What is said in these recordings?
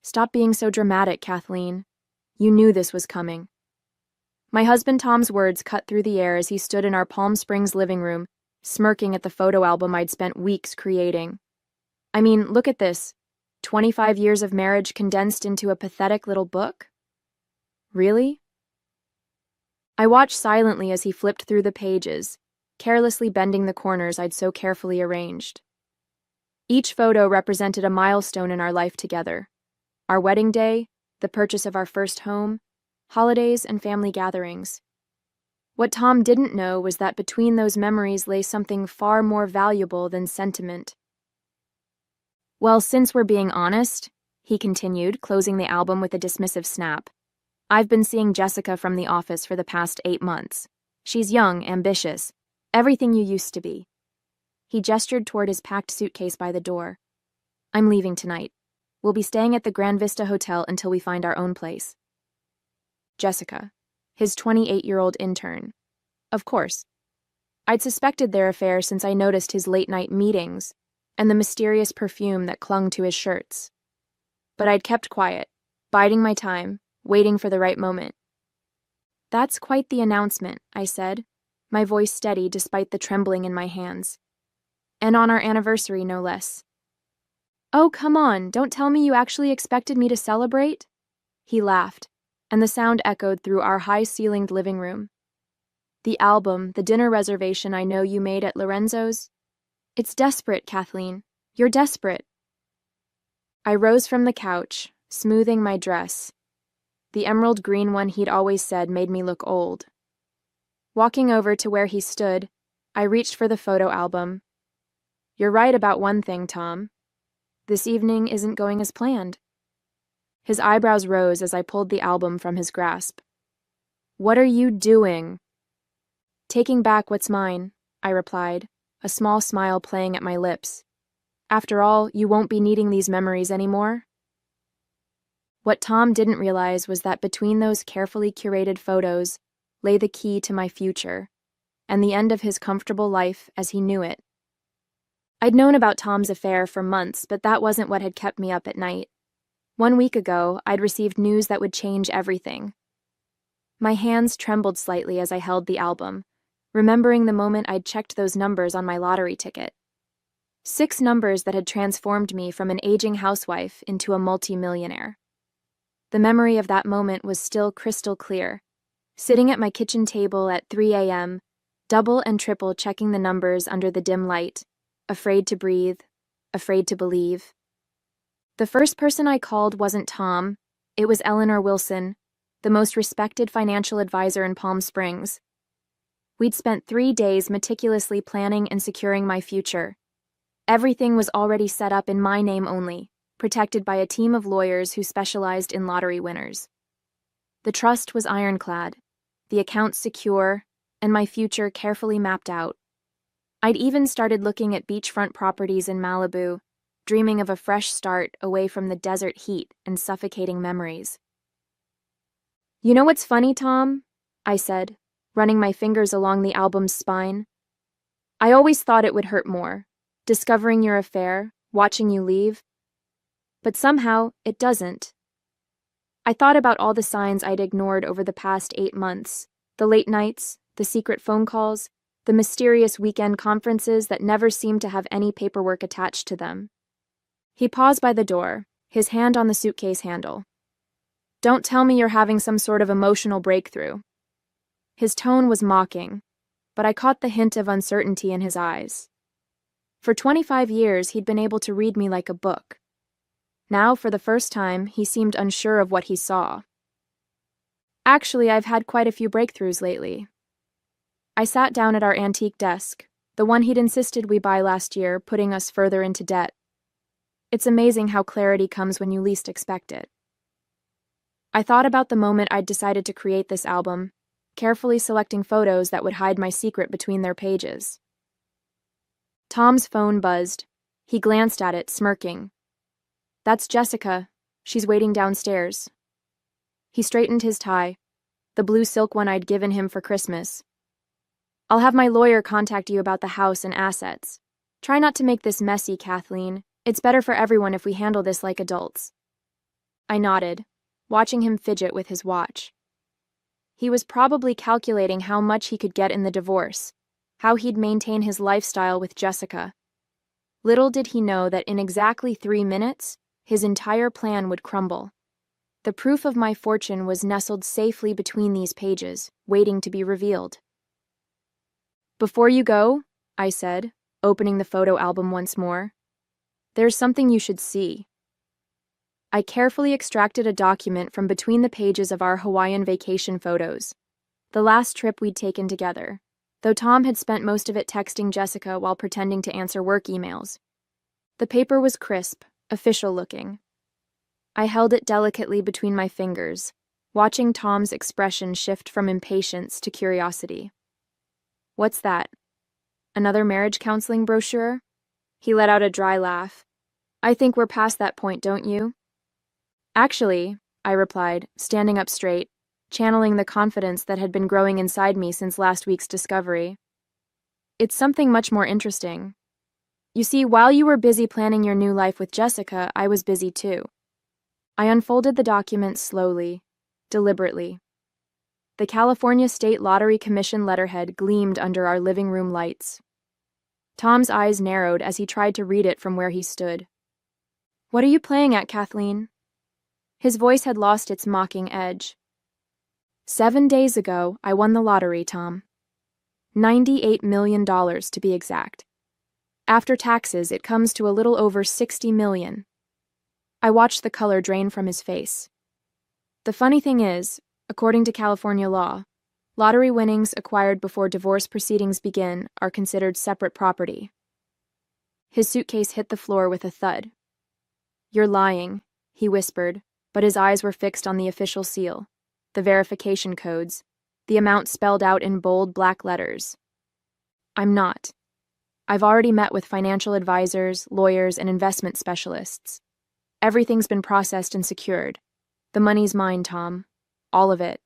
Stop being so dramatic, Kathleen. You knew this was coming. My husband Tom's words cut through the air as he stood in our Palm Springs living room, smirking at the photo album I'd spent weeks creating. I mean, look at this. 25 years of marriage condensed into a pathetic little book? Really? I watched silently as he flipped through the pages, carelessly bending the corners I'd so carefully arranged. Each photo represented a milestone in our life together. Our wedding day, the purchase of our first home, holidays and family gatherings. What Tom didn't know was that between those memories lay something far more valuable than sentiment. Well, since we're being honest, he continued, closing the album with a dismissive snap, I've been seeing Jessica from the office for the past 8 months. She's young, ambitious, everything you used to be. He gestured toward his packed suitcase by the door. I'm leaving tonight. We'll be staying at the Grand Vista Hotel until we find our own place. Jessica, his 28-year-old intern. Of course. I'd suspected their affair since I noticed his late-night meetings and the mysterious perfume that clung to his shirts. But I'd kept quiet, biding my time, waiting for the right moment. That's quite the announcement, I said, my voice steady despite the trembling in my hands. And on our anniversary, no less. Oh, come on, don't tell me you actually expected me to celebrate? He laughed, and the sound echoed through our high-ceilinged living room. The album, the dinner reservation I know you made at Lorenzo's? It's desperate, Kathleen. You're desperate. I rose from the couch, smoothing my dress. The emerald green one he'd always said made me look old. Walking over to where he stood, I reached for the photo album. You're right about one thing, Tom. This evening isn't going as planned. His eyebrows rose as I pulled the album from his grasp. What are you doing? Taking back what's mine, I replied, a small smile playing at my lips. After all, you won't be needing these memories anymore. What Tom didn't realize was that between those carefully curated photos lay the key to my future, and the end of his comfortable life as he knew it. I'd known about Tom's affair for months, but that wasn't what had kept me up at night. 1 week ago, I'd received news that would change everything. My hands trembled slightly as I held the album, remembering the moment I'd checked those numbers on my lottery ticket. 6 numbers that had transformed me from an aging housewife into a multi-millionaire. The memory of that moment was still crystal clear. Sitting at my kitchen table at 3 a.m., double and triple checking the numbers under the dim light, afraid to breathe, afraid to believe. The first person I called wasn't Tom, it was Eleanor Wilson, the most respected financial advisor in Palm Springs. We'd spent 3 days meticulously planning and securing my future. Everything was already set up in my name only, protected by a team of lawyers who specialized in lottery winners. The trust was ironclad, the accounts secure, and my future carefully mapped out. I'd even started looking at beachfront properties in Malibu, dreaming of a fresh start away from the desert heat and suffocating memories. You know what's funny, Tom? I said, running my fingers along the album's spine. I always thought it would hurt more, discovering your affair, watching you leave. But somehow, it doesn't. I thought about all the signs I'd ignored over the past 8 months, the late nights, the secret phone calls, the mysterious weekend conferences that never seemed to have any paperwork attached to them. He paused by the door, his hand on the suitcase handle. Don't tell me you're having some sort of emotional breakthrough. His tone was mocking, but I caught the hint of uncertainty in his eyes. For 25 years, he'd been able to read me like a book. Now, for the first time, he seemed unsure of what he saw. Actually, I've had quite a few breakthroughs lately. I sat down at our antique desk, the one he'd insisted we buy last year, putting us further into debt. It's amazing how clarity comes when you least expect it. I thought about the moment I'd decided to create this album, carefully selecting photos that would hide my secret between their pages. Tom's phone buzzed. He glanced at it, smirking. That's Jessica. She's waiting downstairs. He straightened his tie, the blue silk one I'd given him for Christmas. I'll have my lawyer contact you about the house and assets. Try not to make this messy, Kathleen. It's better for everyone if we handle this like adults. I nodded, watching him fidget with his watch. He was probably calculating how much he could get in the divorce, how he'd maintain his lifestyle with Jessica. Little did he know that in exactly 3 minutes, his entire plan would crumble. The proof of my fortune was nestled safely between these pages, waiting to be revealed. "Before you go," I said, opening the photo album once more, "there's something you should see." I carefully extracted a document from between the pages of our Hawaiian vacation photos, the last trip we'd taken together, though Tom had spent most of it texting Jessica while pretending to answer work emails. The paper was crisp, official-looking. I held it delicately between my fingers, watching Tom's expression shift from impatience to curiosity. "What's that? Another marriage counseling brochure?" He let out a dry laugh. "I think we're past that point, don't you?" "Actually," I replied, standing up straight, channeling the confidence that had been growing inside me since last week's discovery. "It's something much more interesting. You see, while you were busy planning your new life with Jessica, I was busy too." I unfolded the document slowly, deliberately. The California State Lottery Commission letterhead gleamed under our living room lights. Tom's eyes narrowed as he tried to read it from where he stood. "What are you playing at, Kathleen?" His voice had lost its mocking edge. 7 days ago, I won the lottery, Tom. $98 million to be exact. After taxes, it comes to a little over $60 million. I watched the color drain from his face. The funny thing is, according to California law, lottery winnings acquired before divorce proceedings begin are considered separate property. His suitcase hit the floor with a thud. "You're lying," he whispered, but his eyes were fixed on the official seal, the verification codes, the amount spelled out in bold black letters. "I'm not. I've already met with financial advisors, lawyers, and investment specialists. Everything's been processed and secured. The money's mine, Tom. All of it."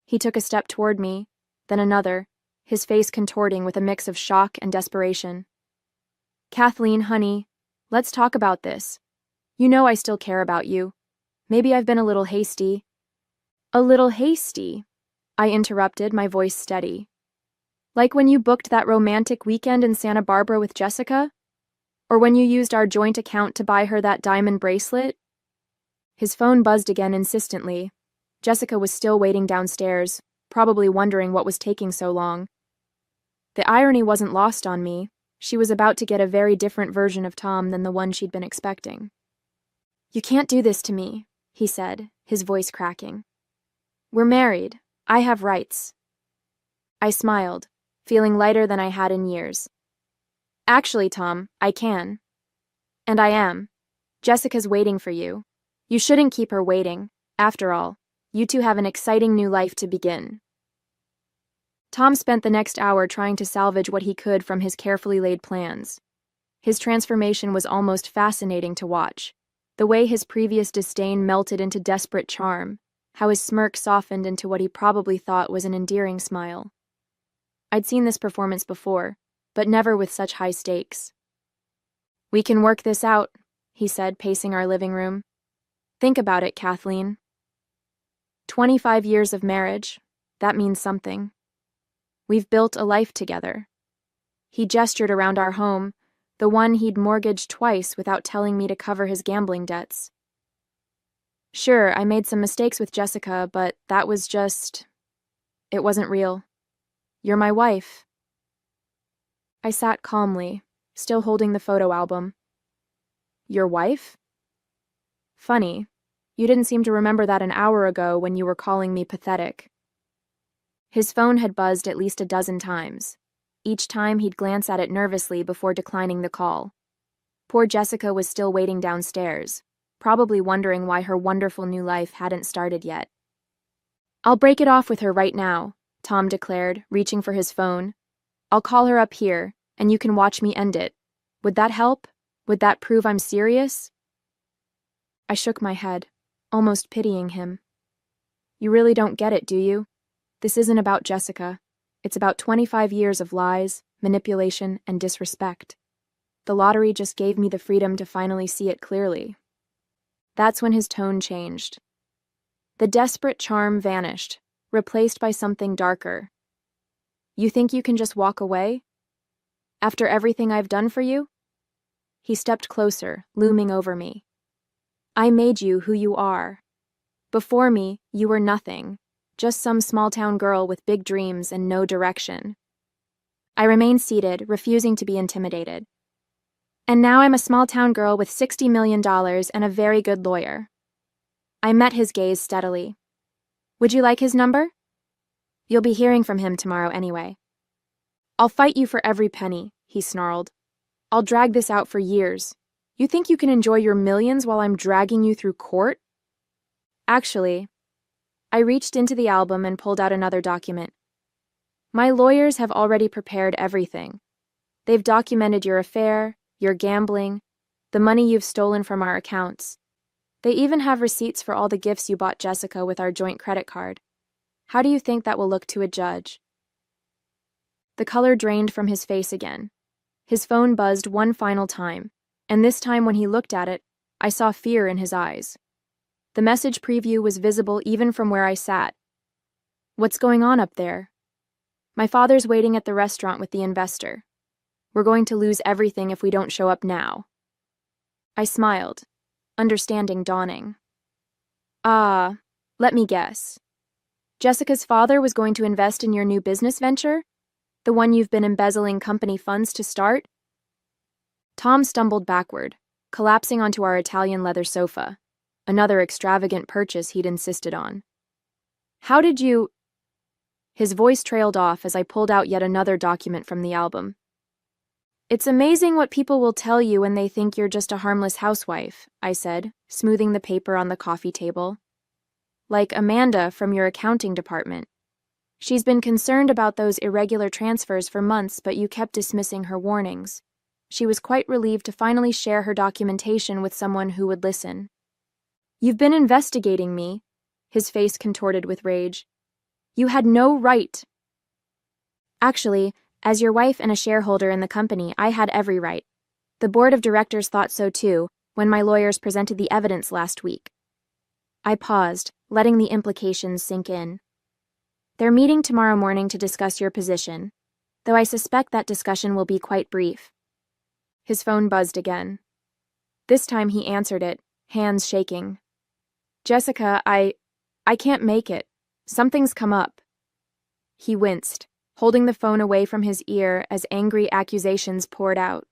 He took a step toward me, then another, his face contorting with a mix of shock and desperation. "Kathleen, honey, let's talk about this. You know I still care about you. Maybe I've been a little hasty." "A little hasty?" I interrupted, my voice steady. "Like when you booked that romantic weekend in Santa Barbara with Jessica? Or when you used our joint account to buy her that diamond bracelet?" His phone buzzed again insistently. Jessica was still waiting downstairs, probably wondering what was taking so long. The irony wasn't lost on me. She was about to get a very different version of Tom than the one she'd been expecting. "You can't do this to me," he said, his voice cracking. "We're married. I have rights." I smiled, feeling lighter than I had in years. "Actually, Tom, I can. And I am. Jessica's waiting for you. You shouldn't keep her waiting. After all, you two have an exciting new life to begin." Tom spent the next hour trying to salvage what he could from his carefully laid plans. His transformation was almost fascinating to watch. The way his previous disdain melted into desperate charm, how his smirk softened into what he probably thought was an endearing smile. I'd seen this performance before, but never with such high stakes. "We can work this out," he said, pacing our living room. "Think about it, Kathleen. 25 years of marriage, that means something. We've built a life together." He gestured around our home, the one he'd mortgaged twice without telling me to cover his gambling debts. "Sure, I made some mistakes with Jessica, but that was just... it wasn't real. You're my wife." I sat calmly, still holding the photo album. "Your wife? Funny, you didn't seem to remember that an hour ago when you were calling me pathetic." His phone had buzzed at least a dozen times. Each time he'd glance at it nervously before declining the call. Poor Jessica was still waiting downstairs, probably wondering why her wonderful new life hadn't started yet. "I'll break it off with her right now," Tom declared, reaching for his phone. "I'll call her up here, and you can watch me end it. Would that help? Would that prove I'm serious?" I shook my head, almost pitying him. "You really don't get it, do you? This isn't about Jessica. It's about 25 years of lies, manipulation, and disrespect. The lottery just gave me the freedom to finally see it clearly." That's when his tone changed. The desperate charm vanished, replaced by something darker. You think you can just walk away? After everything I've done for you? He stepped closer, looming over me. I made you who you are. Before me, you were nothing, just some small-town girl with big dreams and no direction. I remained seated, refusing to be intimidated. And now I'm a small-town girl with $60 million and a very good lawyer. I met his gaze steadily. Would you like his number? You'll be hearing from him tomorrow anyway. I'll fight you for every penny, he snarled. I'll drag this out for years. You think you can enjoy your millions while I'm dragging you through court? Actually, I reached into the album and pulled out another document. My lawyers have already prepared everything. They've documented your affair, your gambling, the money you've stolen from our accounts. They even have receipts for all the gifts you bought Jessica with our joint credit card. How do you think that will look to a judge? The color drained from his face again. His phone buzzed one final time, and this time when he looked at it, I saw fear in his eyes. The message preview was visible even from where I sat. What's going on up there? My father's waiting at the restaurant with the investor. We're going to lose everything if we don't show up now. I smiled, understanding dawning. Let me guess. Jessica's father was going to invest in your new business venture? The one you've been embezzling company funds to start? Tom stumbled backward, collapsing onto our Italian leather sofa, another extravagant purchase he'd insisted on. How did you... His voice trailed off as I pulled out yet another document from the album. It's amazing what people will tell you when they think you're just a harmless housewife, I said, smoothing the paper on the coffee table. Like Amanda from your accounting department. She's been concerned about those irregular transfers for months, but you kept dismissing her warnings. She was quite relieved to finally share her documentation with someone who would listen. You've been investigating me, his face contorted with rage. You had no right. Actually, as your wife and a shareholder in the company, I had every right. The board of directors thought so too, when my lawyers presented the evidence last week. I paused, letting the implications sink in. They're meeting tomorrow morning to discuss your position, though I suspect that discussion will be quite brief. His phone buzzed again. This time he answered it, hands shaking. Jessica, I can't make it. Something's come up. He winced, holding the phone away from his ear as angry accusations poured out.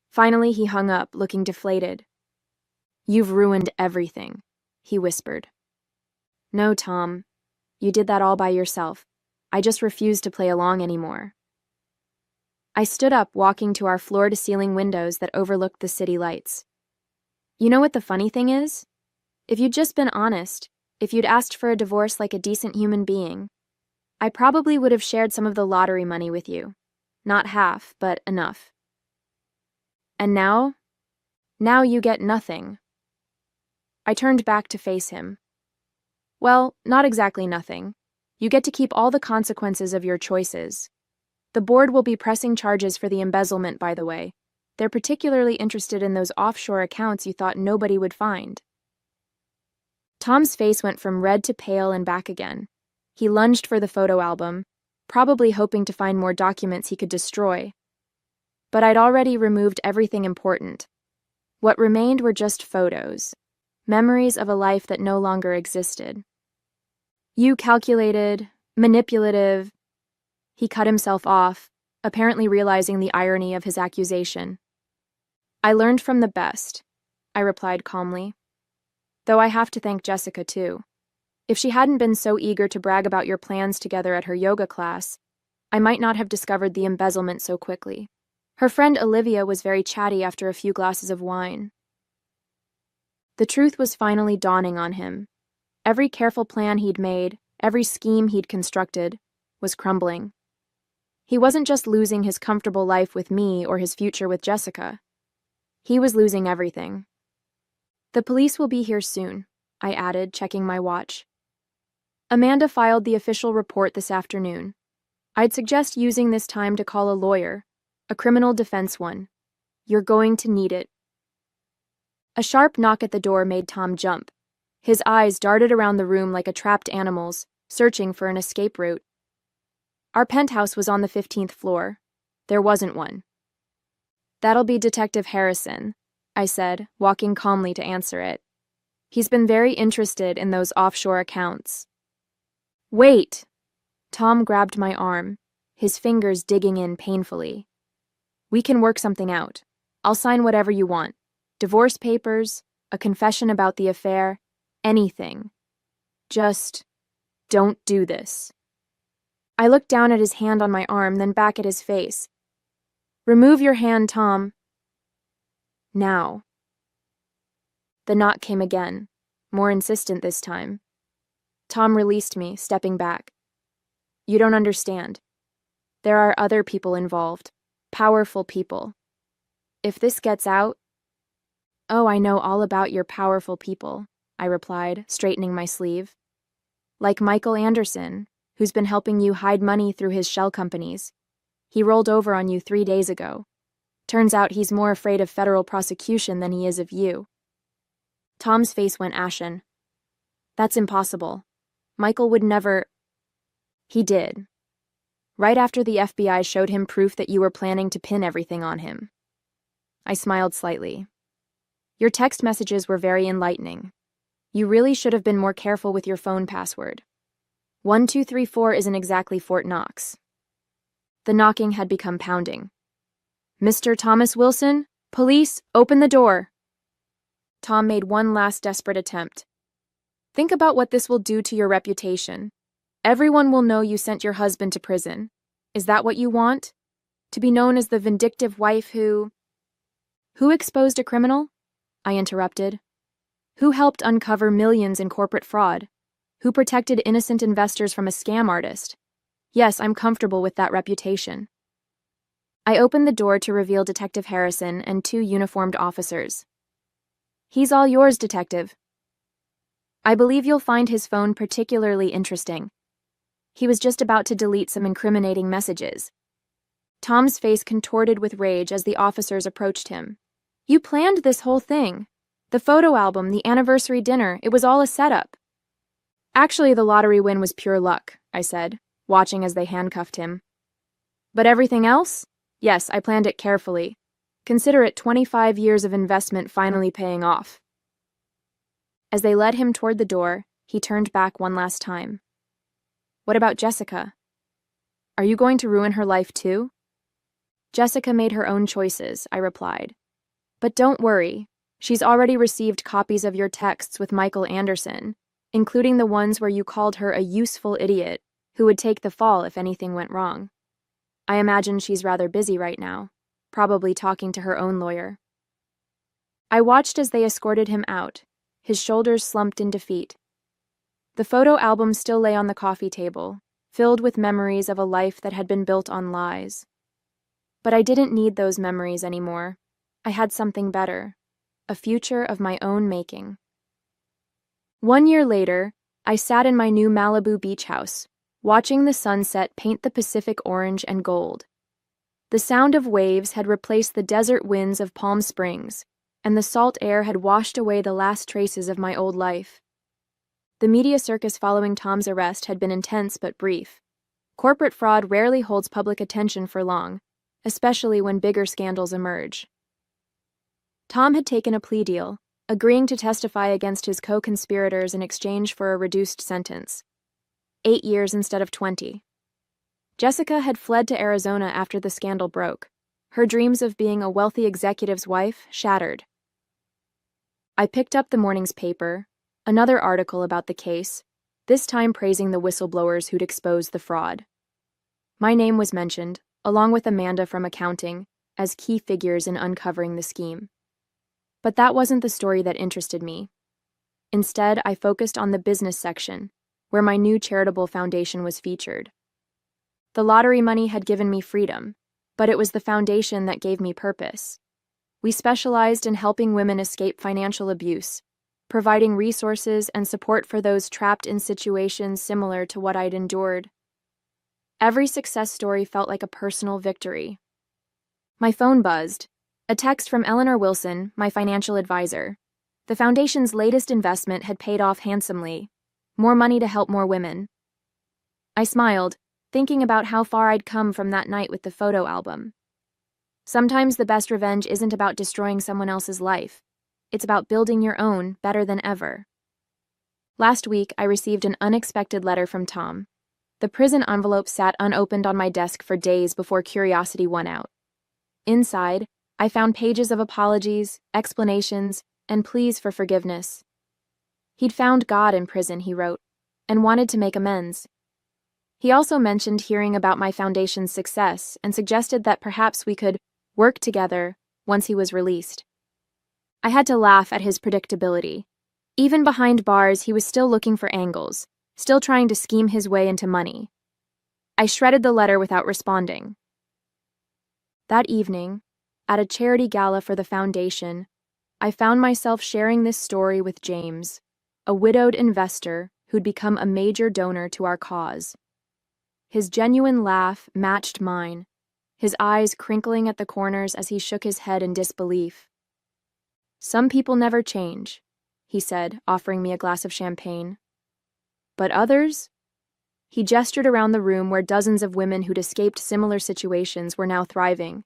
Finally, he hung up, looking deflated. You've ruined everything, he whispered. No, Tom. You did that all by yourself. I just refuse to play along anymore. I stood up, walking to our floor-to-ceiling windows that overlooked the city lights. You know what the funny thing is? If you'd just been honest, if you'd asked for a divorce like a decent human being, I probably would have shared some of the lottery money with you. Not half, but enough. And now? Now you get nothing. I turned back to face him. Well, not exactly nothing. You get to keep all the consequences of your choices. The board will be pressing charges for the embezzlement, by the way. They're particularly interested in those offshore accounts you thought nobody would find. Tom's face went from red to pale and back again. He lunged for the photo album, probably hoping to find more documents he could destroy. But I'd already removed everything important. What remained were just photos, memories of a life that no longer existed. You calculated, manipulative... He cut himself off, apparently realizing the irony of his accusation. I learned from the best, I replied calmly. Though I have to thank Jessica, too. If she hadn't been so eager to brag about your plans together at her yoga class, I might not have discovered the embezzlement so quickly. Her friend Olivia was very chatty after a few glasses of wine. The truth was finally dawning on him. Every careful plan he'd made, every scheme he'd constructed, was crumbling. He wasn't just losing his comfortable life with me or his future with Jessica. He was losing everything. The police will be here soon, I added, checking my watch. Amanda filed the official report this afternoon. I'd suggest using this time to call a lawyer, a criminal defense one. You're going to need it. A sharp knock at the door made Tom jump. His eyes darted around the room like a trapped animal's, searching for an escape route. Our penthouse was on the 15th floor. There wasn't one. "That'll be Detective Harrison," I said, walking calmly to answer it. "He's been very interested in those offshore accounts." "Wait!" Tom grabbed my arm, his fingers digging in painfully. "We can work something out. I'll sign whatever you want. Divorce papers, a confession about the affair, anything. Just don't do this." I looked down at his hand on my arm, then back at his face. "Remove your hand, Tom." "Now." The knock came again, more insistent this time. Tom released me, stepping back. "You don't understand. There are other people involved, powerful people. If this gets out—" "Oh, I know all about your powerful people," I replied, straightening my sleeve. "Like Michael Anderson, who's been helping you hide money through his shell companies. He rolled over on you 3 days ago. Turns out he's more afraid of federal prosecution than he is of you." Tom's face went ashen. "That's impossible. Michael would never—" "He did. Right after the FBI showed him proof that you were planning to pin everything on him." I smiled slightly. "Your text messages were very enlightening. You really should have been more careful with your phone password. 1234 isn't exactly Fort Knox." The knocking had become pounding. "Mr. Thomas Wilson? Police, open the door." Tom made one last desperate attempt. "Think about what this will do to your reputation. Everyone will know you sent your husband to prison. Is that what you want? To be known as the vindictive wife who—" "Who exposed a criminal?" I interrupted. "Who helped uncover millions in corporate fraud? Who protected innocent investors from a scam artist? Yes, I'm comfortable with that reputation." I opened the door to reveal Detective Harrison and 2 uniformed officers. "He's all yours, Detective. I believe you'll find his phone particularly interesting." He was just about to delete some incriminating messages. Tom's face contorted with rage as the officers approached him. "You planned this whole thing. The photo album, the anniversary dinner, it was all a setup." "Actually, the lottery win was pure luck," I said, watching as they handcuffed him. "But everything else? Yes, I planned it carefully. Consider it 25 years of investment finally paying off." As they led him toward the door, he turned back one last time. "What about Jessica? Are you going to ruin her life too?" "Jessica made her own choices," I replied. "But don't worry, she's already received copies of your texts with Michael Anderson, including the ones where you called her a useful idiot who would take the fall if anything went wrong. I imagine she's rather busy right now, probably talking to her own lawyer." I watched as they escorted him out, his shoulders slumped in defeat. The photo album still lay on the coffee table, filled with memories of a life that had been built on lies. But I didn't need those memories anymore. I had something better, a future of my own making. 1 year later, I sat in my new Malibu beach house, watching the sunset paint the Pacific orange and gold. The sound of waves had replaced the desert winds of Palm Springs, and the salt air had washed away the last traces of my old life. The media circus following Tom's arrest had been intense but brief. Corporate fraud rarely holds public attention for long, especially when bigger scandals emerge. Tom had taken a plea deal, agreeing to testify against his co-conspirators in exchange for a reduced sentence. 8 years instead of 20. Jessica had fled to Arizona after the scandal broke, her dreams of being a wealthy executive's wife shattered. I picked up the morning's paper, another article about the case, this time praising the whistleblowers who'd exposed the fraud. My name was mentioned, along with Amanda from accounting, as key figures in uncovering the scheme. But that wasn't the story that interested me. Instead, I focused on the business section, where my new charitable foundation was featured. The lottery money had given me freedom, but it was the foundation that gave me purpose. We specialized in helping women escape financial abuse, providing resources and support for those trapped in situations similar to what I'd endured. Every success story felt like a personal victory. My phone buzzed, A text from Eleanor Wilson, my financial advisor. The foundation's latest investment had paid off handsomely. More money to help more women. I smiled, thinking about how far I'd come from that night with the photo album. Sometimes the best revenge isn't about destroying someone else's life. It's about building your own better than ever. Last week, I received an unexpected letter from Tom. The prison envelope sat unopened on my desk for days before curiosity won out. Inside, I found pages of apologies, explanations, and pleas for forgiveness. He'd found God in prison, he wrote, and wanted to make amends. He also mentioned hearing about my foundation's success and suggested that perhaps we could work together once he was released. I had to laugh at his predictability. Even behind bars, he was still looking for angles, still trying to scheme his way into money. I shredded the letter without responding. That evening, at a charity gala for the foundation, I found myself sharing this story with James, a widowed investor who'd become a major donor to our cause. His genuine laugh matched mine, his eyes crinkling at the corners as he shook his head in disbelief. "Some people never change," he said, offering me a glass of champagne. "But others?" He gestured around the room where dozens of women who'd escaped similar situations were now thriving,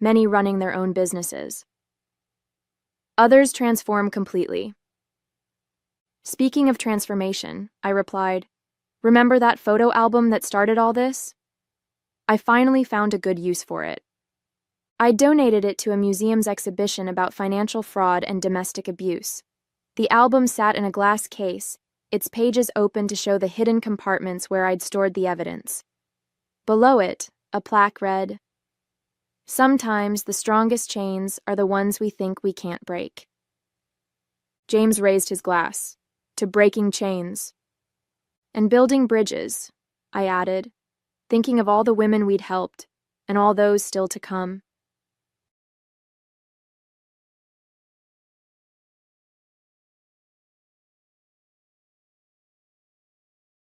many running their own businesses. "Others transform completely." Speaking of transformation, I replied, "Remember that photo album that started all this?" I finally found a good use for it. I donated it to a museum's exhibition about financial fraud and domestic abuse. The album sat in a glass case, its pages open to show the hidden compartments where I'd stored the evidence. Below it, a plaque read, "Sometimes the strongest chains are the ones we think we can't break." James raised his glass. "To breaking chains." "And building bridges," I added, thinking of all the women we'd helped, and all those still to come.